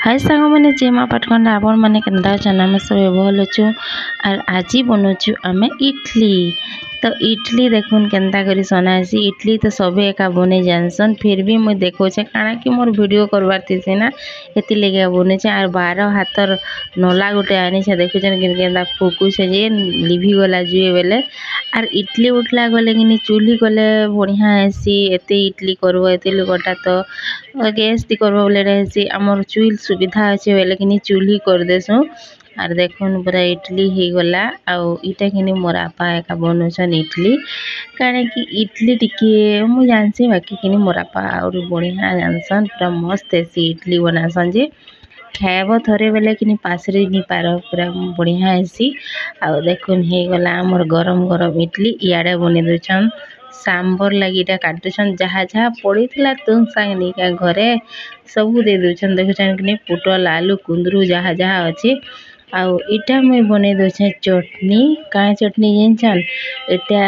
हाय सांग मैंने जेमा पाटकंडा आपण मैंने केंदा अछन आमे सब भल अच्छु आर आज बनाचु आमे इडली। तो इडली देखुन केंता करी सनासी इडली तो सबे एका बने जानसन फिर भी मुझे देखोचे काना कि मोर वीडियो करवार थी ना एति लेगे बनेचे आर 12 हाथर नला गोटे आनी से देखुचन केंता फुकुचे जे लिभि गला जुए बेले आर इडली उठला गले कि चूल्ही गले बढ़िया हेसी एते इडली करबो एते लोगटा तो गैस ती करबो बोले रहसी हमर चूल सुविधा अच्छे बेले कि चूल्ही कर देसु आर देखुन पूरा इडली ही गला आउ इटा कि मोर आपा एका बनउछन इडली कारण कि इडली टिके मु जानसी बाकी कि मोर आपा और बढ़िया जानसन पूरा मस्त हेसी इडली बनासन जे खाइब थरे बेले कि पासरे नहीं पार पूरा बढ़िया हेसी आउ देखुन हे गला हमर गरम गरम इडली इयाडे बने दोछन सांबर लगी काटुछन जहाँ जहाँ पड़ी तुम संग निका घरे सब दे दोछन देखुछन कि पुटल आलू कुंदरू जहाँ जहाँ अच्छे आउ इटा मुई बने दोछे चटनी का चटनी जानछन इटा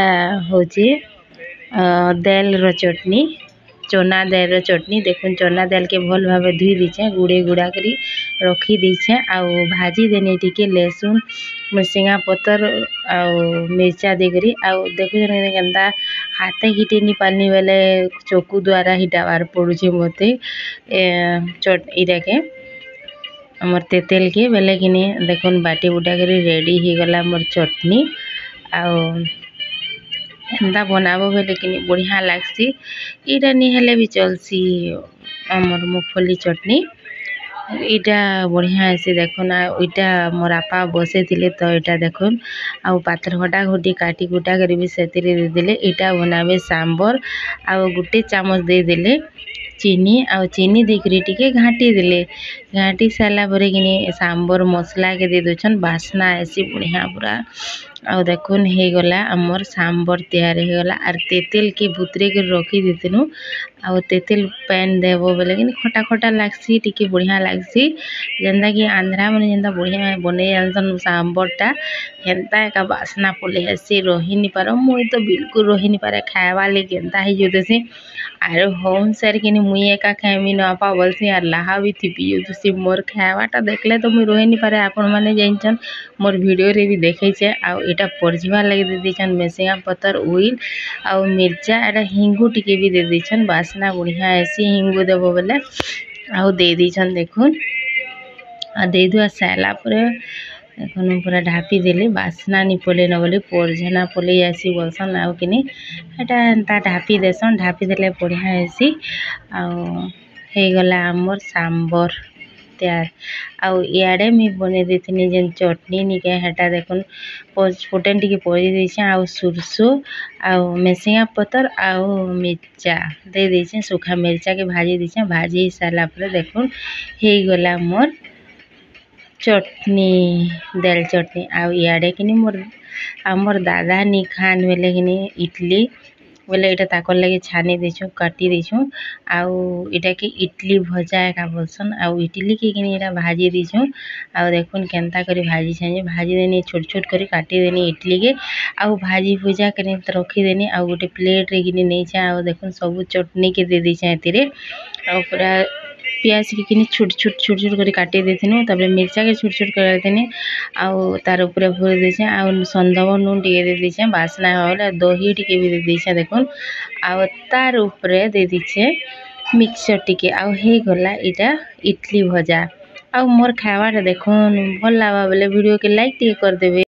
होचे दाल रो चटनी चना दाल रो चटनी देखुन चना दाल के भल भाव धुई दीछे गुड़े गुड़ा करी रखी दीछे आउ भाजी देने टिके लहसुन मिर्सिंगा पतर आउ मिर्चा देकरी आउ देखुन केंता हाथे हिटे नहीं पानी बेले चोकू द्वारा हिटावार पड़ुछे मते इटा के हमर तेतेल के बेले कि देखुन बाटी बुटा करी रेडी ही गला मोर चटनी आउ एंता बनाबो बेले कि बढ़िया लागसी इटा नहीं हेले भी चलसी हमर मूंगफली चटनी इटा बढ़िया से देखुन इटा मोर आपा बसे थिले तो इटा देखुन आउ पातर घटा घटी काटी कुटा करी भी सेतिरे दे देले इटा बनाबे सांबर आउ गुटे चामच दे देले चीनी आउ चीनी देकरी टिके घाटी देले घाटी साला परे कि सांबर मसला के दे दोछन बास्ना ऐसी बढ़िया पूरा आउ देखुन हे गला हमर सांबर तैयार हे गला आर तेतेल के भुतरे के रखी देतेनु आउ तेतेल पैन देबो बेले कि खटा खटा लागसी टिके बढ़िया लागसी जेंदा कि आंध्रा माने जेंदा बढ़िया बने जानसन सांबरटा हेंता का बास्ना पले ऐसे रही नहीं पारो मुई तो बिल्कुल रही नहीं पारे खावा ले केंता ही जोतेसी आर होम सर कि मुई एका खाइमी न आपा बोलसी आर लाहा भी थी जोतेसी मोर खावाटा देखले तो मुई रही नहीं पारे आपण माने जानछन मोर वीडियो रे भी देखे छे आउ एटा परजिवा लगे दे दिछन मेसिंगा पतर ऑयल आउ मिर्चा एटा हिंगू टिके भी दे दिछन बास्ना बढ़िया ऐसी हिंगू देबो बेले आउ दे दिछन देखुन आ दे दुआ साला परे देखुन पूरा ढापी देले बास्ना नहीं पले न बोले परझना पले ऐसी बोलसन आउ कि एटा एंता ढापी देसन ढापी देले बढ़िया ऐसी आउ हे गला हमर सांबर तैयार आउ इयाडे मी बने देथिनी जेन चटनी निके हेटा देखुन फुटेन टिके पड़ी देछे आउ सुरसो आउ मेसिंगा पतर आउ मिर्चा दे देछे सूखा मिर्चा के भाजी देछे भाजी साला पर देखुन हे गला मोर चटनी दाल चटनी आउ इयाडे कि मोर हमर दादा नी खान बेले कि इडली बोले इटा ताकर लगे छानी देछु काटी देछु आउ इटा के इडली भजा एका बोलसन आउ इडली के किनी इटा भाजी देछु आउ देखुन केंता करी भाजी छे भाजी देनी छोट छोट करी काटी देनी इडली के आउ भाजी भुजा करी रखी देनी आउ गोटे प्लेट रे किनी नै छे आउ देखुन सब चटनी के दे दी छे एतिरे आउ पूरा प्याज के किनी छोट छोट करी काटी देथिनु तबे मिर्चा के छोट छोट कर देनी आउ तार ऊपर भर देछे आउ संदव नून टिके दे देछे बास्ना होले दही टिके भी दे देछे देखुन आउ तार ऊपर दे दिछे मिक्सचर टिके आउ हे गला इटा इडली भजा आउ मोर खावाटा देखुन भल लावा बेले वीडियो के लाइक टिके कर देबे।